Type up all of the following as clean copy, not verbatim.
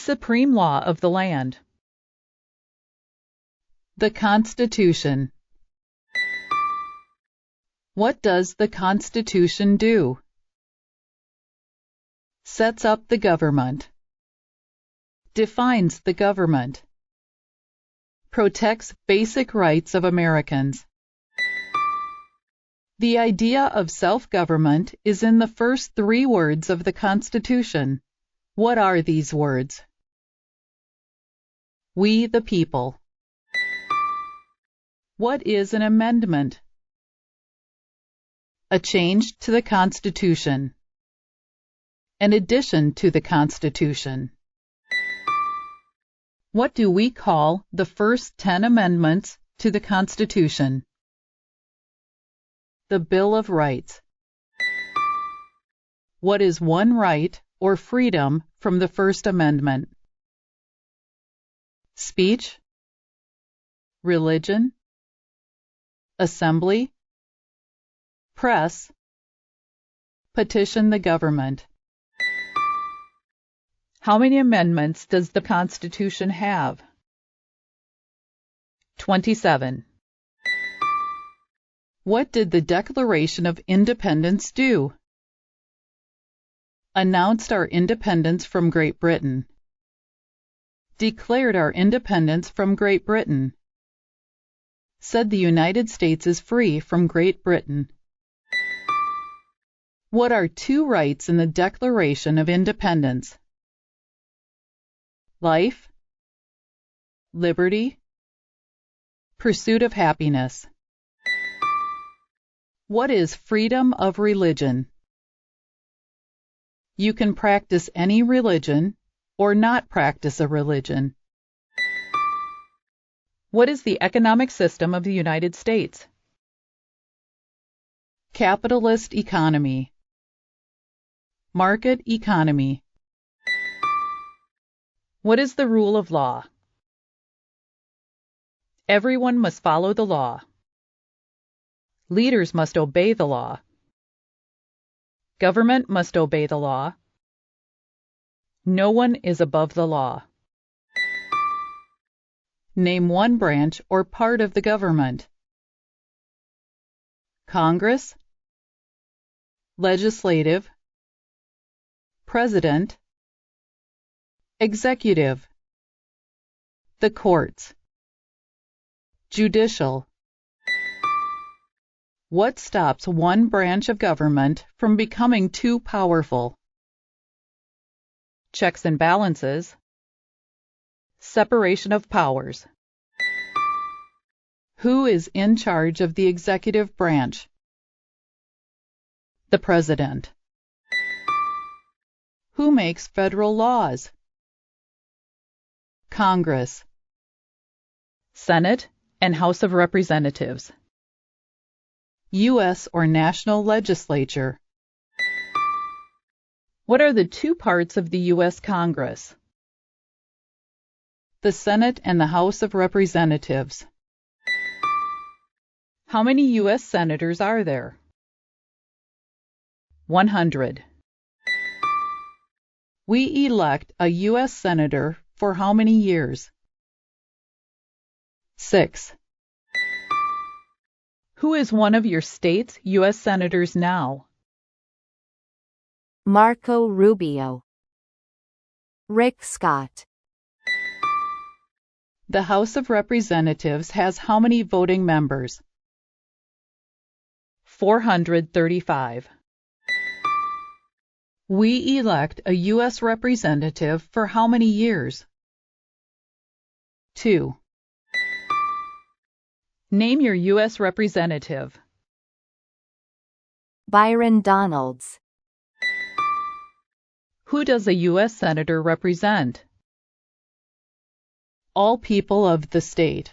supreme law of the land? The Constitution. What does the Constitution do? Sets up the government. Defines the government. Protects basic rights of Americans. The idea of self-government is in the first 3 words of the Constitution. What are these words? We the people. What is an amendment? A change to the Constitution. An addition to the Constitution. What do we call the first 10 amendments to the Constitution? The Bill of Rights. What is one right or freedom from the First Amendment? Speech, religion, assembly, press, petition the government. How many amendments does the Constitution have? 27. What did the Declaration of Independence do? Announced our independence from Great Britain. Declared our independence from Great Britain. Said the United States is free from Great Britain. What are 2 rights in the Declaration of Independence? Life, liberty, pursuit of happiness. What is freedom of religion? You can practice any religion or not practice a religion. What is the economic system of the United States? Capitalist economy. Market economy. What is the rule of law? Everyone must follow the law. Leaders must obey the law. Government must obey the law. No one is above the law. Name one branch or part of the government. Congress, legislative, president, executive, the courts, judicial. What stops one branch of government from becoming too powerful? Checks and balances. Separation of powers. Who is in charge of the executive branch? The President. Who makes federal laws? Congress. Senate and House of Representatives. U.S. or national legislature. What are the 2 parts of the U.S. Congress? The Senate and the House of Representatives. How many U.S. senators are there? 100. We elect a U.S. senator for how many years? 6. Who is one of your state's U.S. senators now? Marco Rubio. Rick Scott. The House of Representatives has how many voting members? 435. We elect a U.S. representative for how many years? 2. Name your U.S. representative. Byron Donalds. Who does a U.S. senator represent? All people of the state.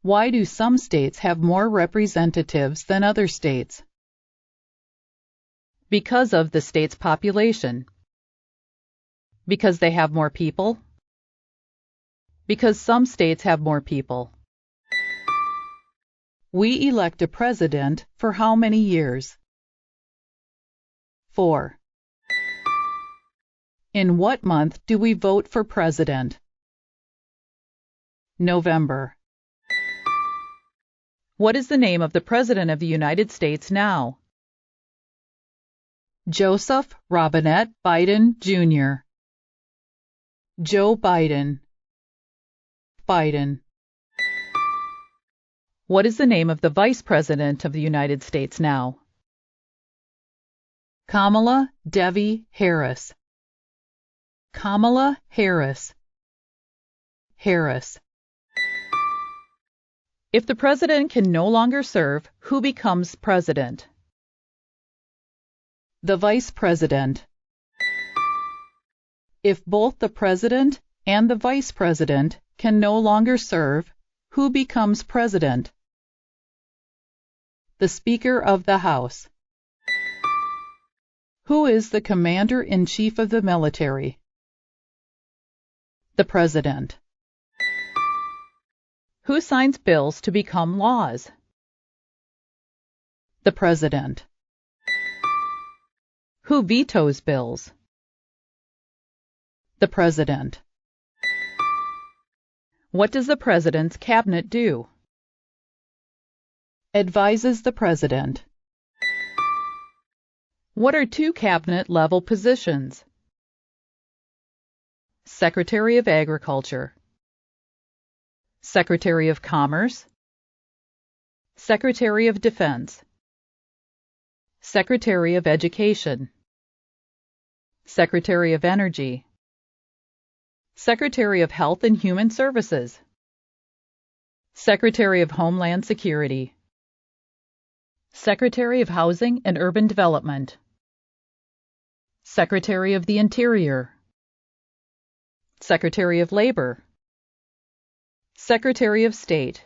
Why do some states have more representatives than other states? Because of the state's population. Because they have more people. Because some states have more people. We elect a president for how many years? 4. In what month do we vote for president? November. What is the name of the President of the United States now? Joseph Robinette Biden, Jr. Joe Biden. Biden. What is the name of the Vice President of the United States now? Kamala Devi Harris. Kamala Harris. Harris. If the president can no longer serve, who becomes president? The vice president. If both the president and the vice president can no longer serve, who becomes president? The Speaker of the House. Who is the Commander-in-Chief of the military? The President. Who signs bills to become laws? The President. Who vetoes bills? The President. What does the President's cabinet do? Advises the President. What are two cabinet-level positions? Secretary of Agriculture, Secretary of Commerce, Secretary of Defense, Secretary of Education, Secretary of Energy, Secretary of Health and Human Services, Secretary of Homeland Security, Secretary of Housing and Urban Development, Secretary of the Interior, Secretary of Labor, Secretary of State,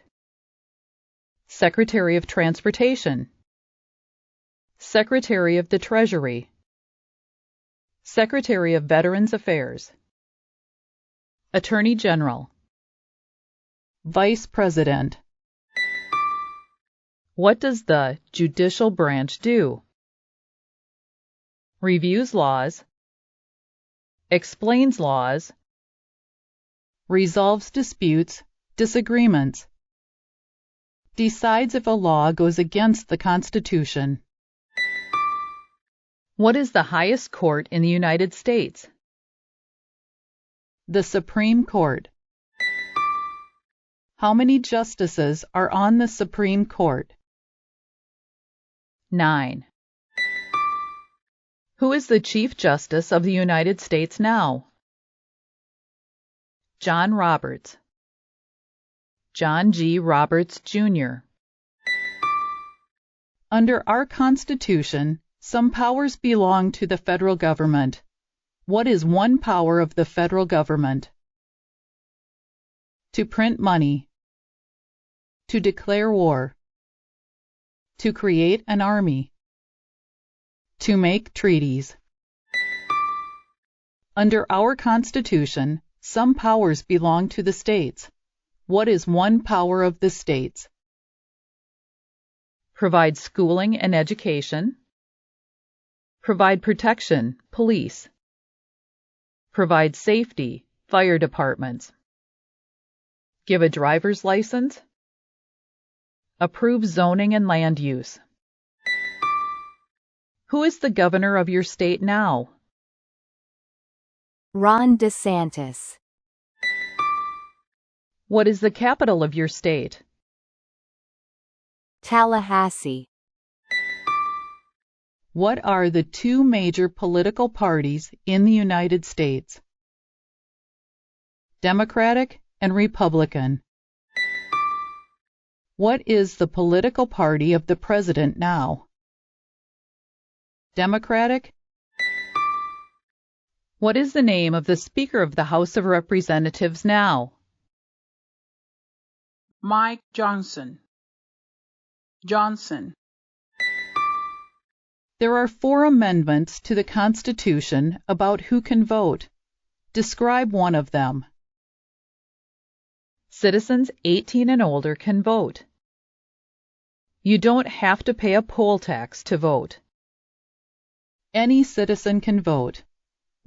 Secretary of Transportation, Secretary of the Treasury, Secretary of Veterans Affairs, Attorney General, Vice President. What does the judicial branch do? Reviews laws, explains laws, resolves disputes, disagreements, decides if a law goes against the Constitution. What is the highest court in the United States? The Supreme Court. How many justices are on the Supreme Court? 9. Who is the Chief Justice of the United States now? John Roberts. John G. Roberts, Jr. Under our Constitution, some powers belong to the federal government. What is one power of the federal government? To print money. To declare war. To create an army. To make treaties. Under our Constitution, some powers belong to the states. What is one power of the states? Provide schooling and education. Provide protection, police. Provide safety, fire departments. Give a driver's license. Approve zoning and land use. Who is the governor of your state now? Ron DeSantis. What is the capital of your state? Tallahassee. What are the two major political parties in the United States? Democratic and Republican. What is the political party of the president now? Democratic. What is the name of the Speaker of the House of Representatives now? Mike Johnson. Johnson. There are 4 amendments to the Constitution about who can vote. Describe one of them. Citizens 18 and older can vote. You don't have to pay a poll tax to vote. Any citizen can vote.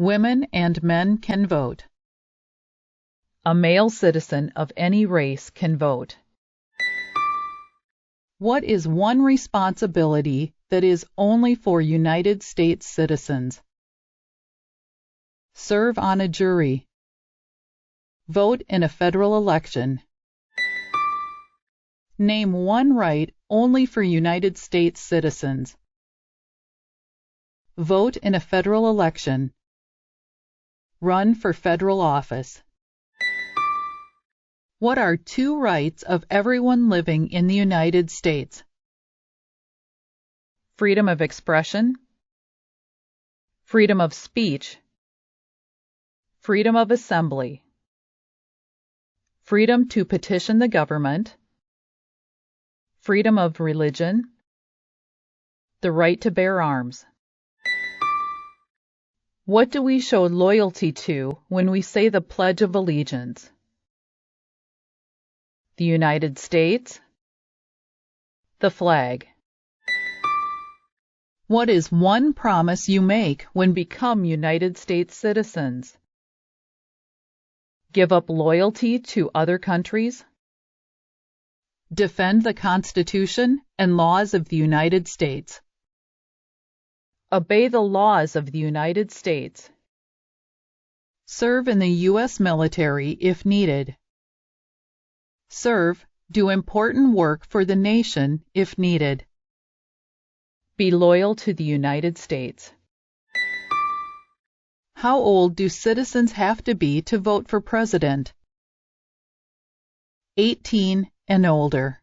Women and men can vote. A male citizen of any race can vote. What is one responsibility that is only for United States citizens? Serve on a jury. Vote in a federal election. Name one right only for United States citizens. Vote in a federal election. Run for federal office. What are two rights of everyone living in the United States? Freedom of expression, freedom of speech, freedom of assembly, freedom to petition the government, freedom of religion, the right to bear arms. What do we show loyalty to when we say the Pledge of Allegiance? The United States, the flag. What is one promise you make when become United States citizens? Give up loyalty to other countries? Defend the Constitution and laws of the United States. Obey the laws of the United States. Serve in the U.S. military if needed. Serve, do important work for the nation if needed. Be loyal to the United States. How old do citizens have to be to vote for president? 18 and older.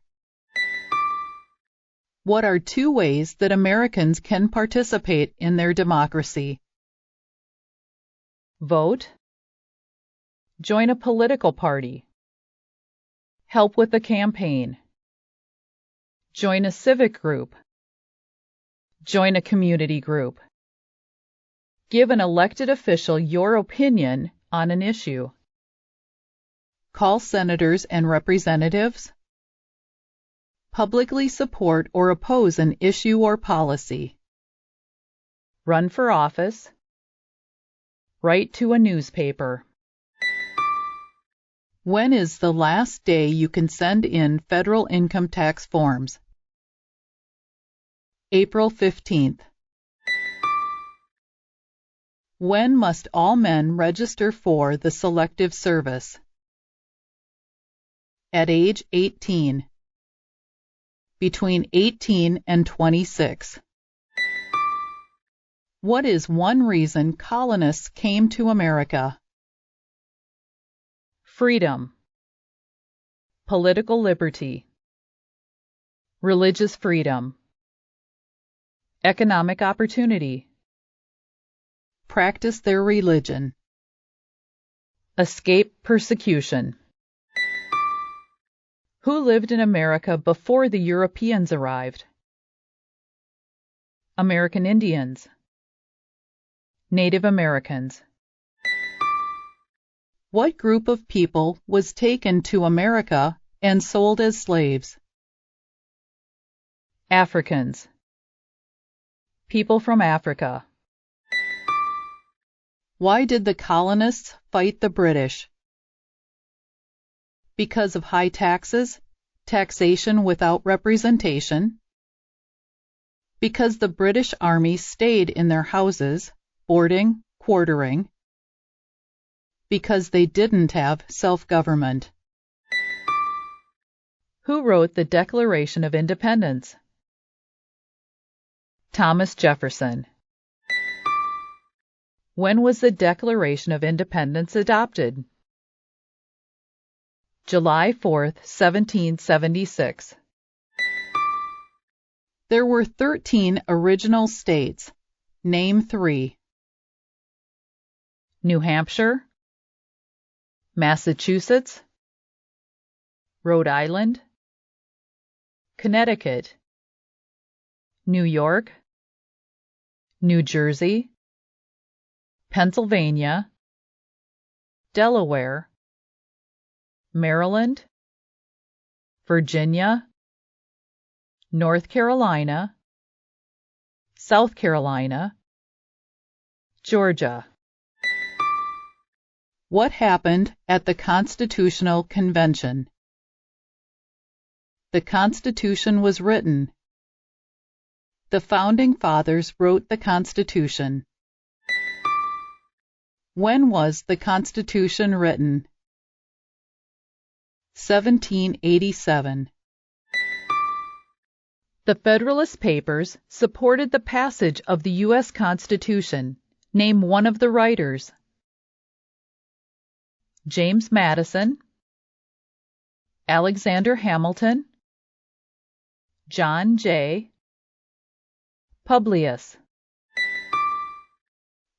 What are two ways that Americans can participate in their democracy? Vote. Join a political party. Help with a campaign. Join a civic group. Join a community group. Give an elected official your opinion on an issue. Call senators and representatives. Publicly support or oppose an issue or policy. Run for office. Write to a newspaper. When is the last day you can send in federal income tax forms? April 15th. When must all men register for the Selective Service? At age 18. Between 18 and 26. What is one reason colonists came to America? Freedom, political liberty, religious freedom, economic opportunity, practice their religion, escape persecution. Who lived in America before the Europeans arrived? American Indians, Native Americans. What group of people was taken to America and sold as slaves? Africans, people from Africa. Why did the colonists fight the British? Because of high taxes, taxation without representation. Because the British Army stayed in their houses, boarding, quartering. Because they didn't have self-government. Who wrote the Declaration of Independence? Thomas Jefferson. When was the Declaration of Independence adopted? July 4, 1776. There were 13 original states. Name 3. New Hampshire, Massachusetts, Rhode Island, Connecticut, New York, New Jersey, Pennsylvania, Delaware, Maryland, Virginia, North Carolina, South Carolina, Georgia. What happened at the Constitutional Convention? The Constitution was written. The Founding Fathers wrote the Constitution. When was the Constitution written? 1787. The Federalist Papers supported the passage of the U.S. Constitution. Name one of the writers. James Madison, Alexander Hamilton, John Jay, Publius.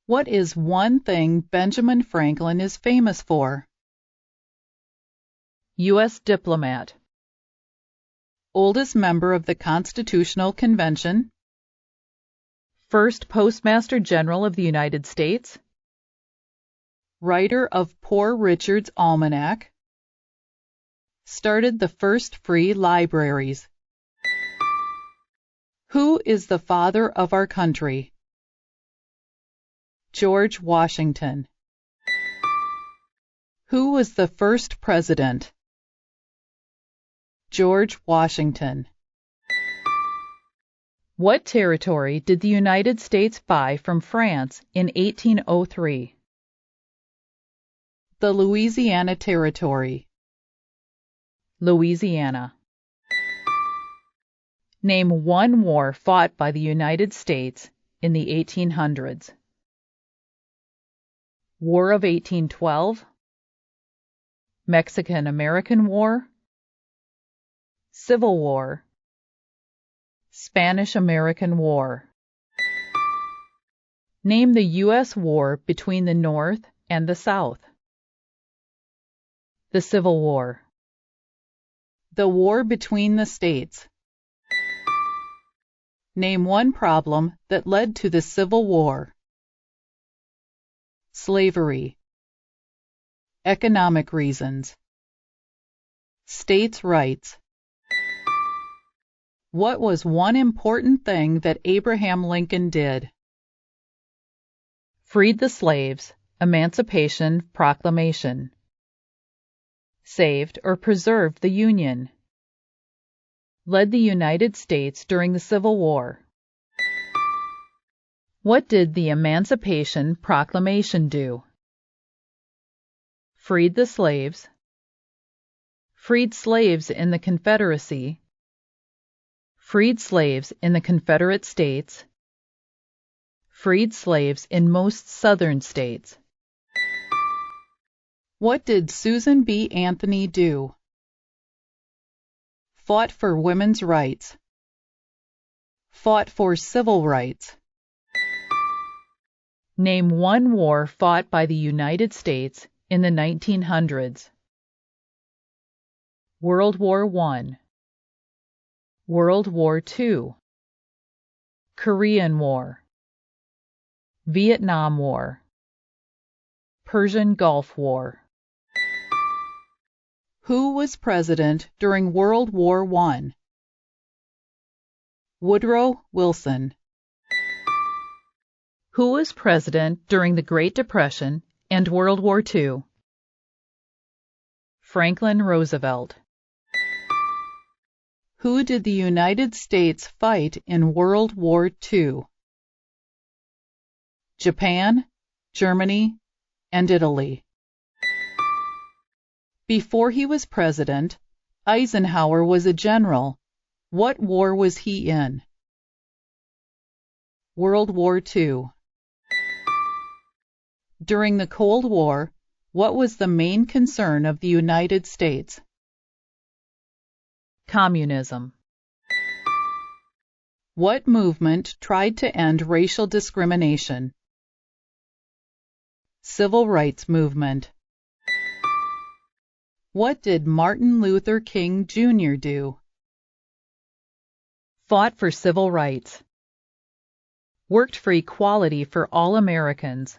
What is one thing Benjamin Franklin is famous for? U.S. diplomat. Oldest member of the Constitutional Convention. First Postmaster General of the United States. Writer of Poor Richard's Almanac. Started the first free libraries. Who is the father of our country? George Washington. Who was the first president? George Washington. What territory did the United States buy from France in 1803? The Louisiana Territory. Louisiana. Name one war fought by the United States in the 1800s. War of 1812, Mexican-American War, Civil War, Spanish-American War. Name the U.S. war between the North and the South. The Civil War. The war between the states. Name one problem that led to the Civil War. Slavery. Economic reasons. States' rights. What was one important thing that Abraham Lincoln did? Freed the slaves. Emancipation Proclamation. Saved or preserved the Union. Led the United States during the Civil War. What did the Emancipation Proclamation do? Freed the slaves. Freed slaves in the Confederacy. Freed slaves in the Confederate States. Freed slaves in most Southern states. What did Susan B. Anthony do? Fought for women's rights. Fought for civil rights. Name one war fought by the United States in the 1900s. World War I. World War II. Korean War. Vietnam War. Persian Gulf War. Who was president during World War I? Woodrow Wilson. Who was president during the Great Depression and World War II? Franklin Roosevelt. Who did the United States fight in World War II? Japan, Germany, and Italy. Before he was president, Eisenhower was a general. What war was he in? World War II. During the Cold War, what was the main concern of the United States? Communism. What movement tried to end racial discrimination? Civil Rights Movement. What did Martin Luther King Jr. do? Fought for civil rights. Worked for equality for all Americans.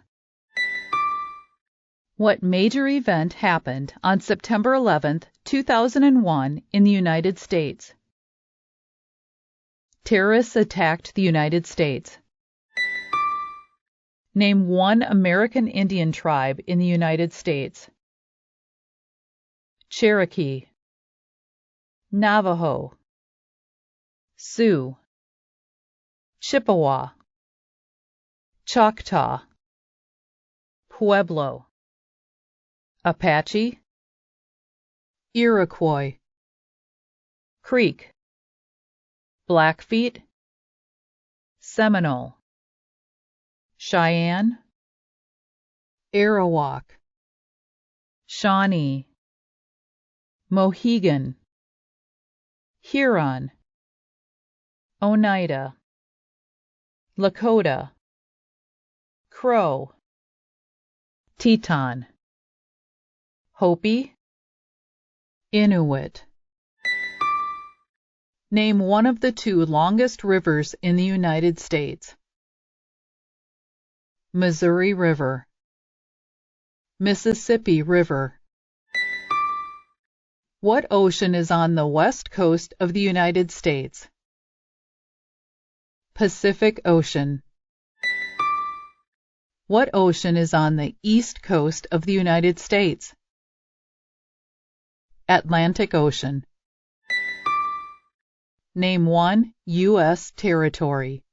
What major event happened on September 11, 2001 in the United States? Terrorists attacked the United States. Name one American Indian tribe in the United States. Cherokee, Navajo, Sioux, Chippewa, Choctaw, Pueblo, Apache, Iroquois, Creek, Blackfeet, Seminole, Cheyenne, Arawak, Shawnee, Mohegan, Huron, Oneida, Lakota, Crow, Teton, Hopi, Inuit. Name one of the two longest rivers in the United States. Missouri River, Mississippi River. What ocean is on the west coast of the United States? Pacific Ocean. What ocean is on the east coast of the United States? Atlantic Ocean. Name one U.S. territory.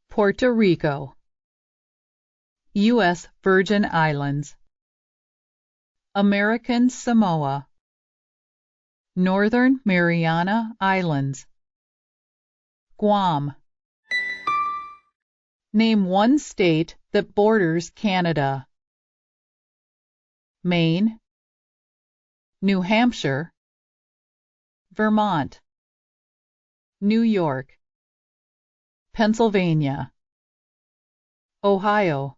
Puerto Rico, U.S. Virgin Islands, American Samoa, Northern Mariana Islands, Guam. Name one state that borders Canada. Maine, New Hampshire, Vermont, New York, Pennsylvania, Ohio,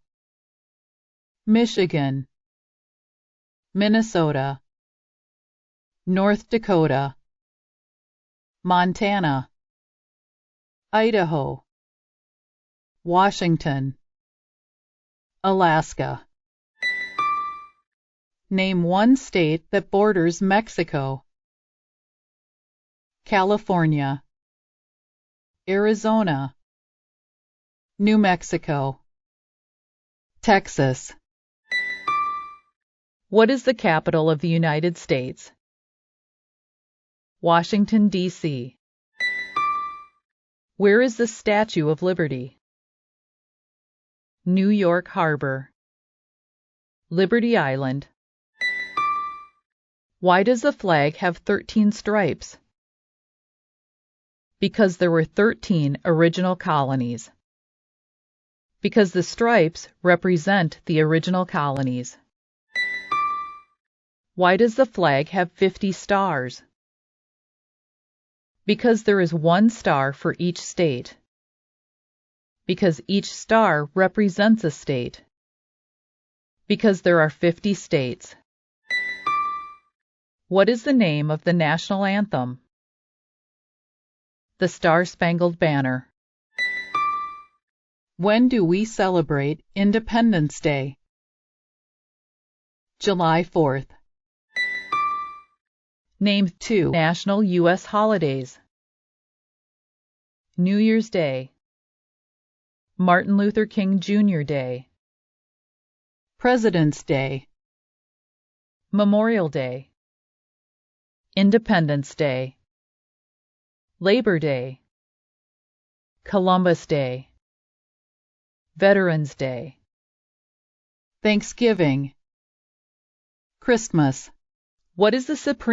Michigan, Minnesota, North Dakota, Montana, Idaho, Washington, Alaska. Name one state that borders Mexico. California, Arizona, New Mexico, Texas. What is the capital of the United States? Washington, D.C. Where is the Statue of Liberty? New York Harbor, Liberty Island. Why does the flag have 13 stripes? Because there were 13 original colonies. Because the stripes represent the original colonies. Why does the flag have 50 stars? Because there is one star for each state. Because each star represents a state. Because there are 50 states. What is the name of the national anthem? The Star-Spangled Banner. When do we celebrate Independence Day? July 4th. Name two national U.S. holidays. New Year's Day, Martin Luther King Jr. Day, President's Day, Memorial Day, Independence Day, Labor Day, Columbus Day, Veterans Day, Thanksgiving, Christmas. What is the supreme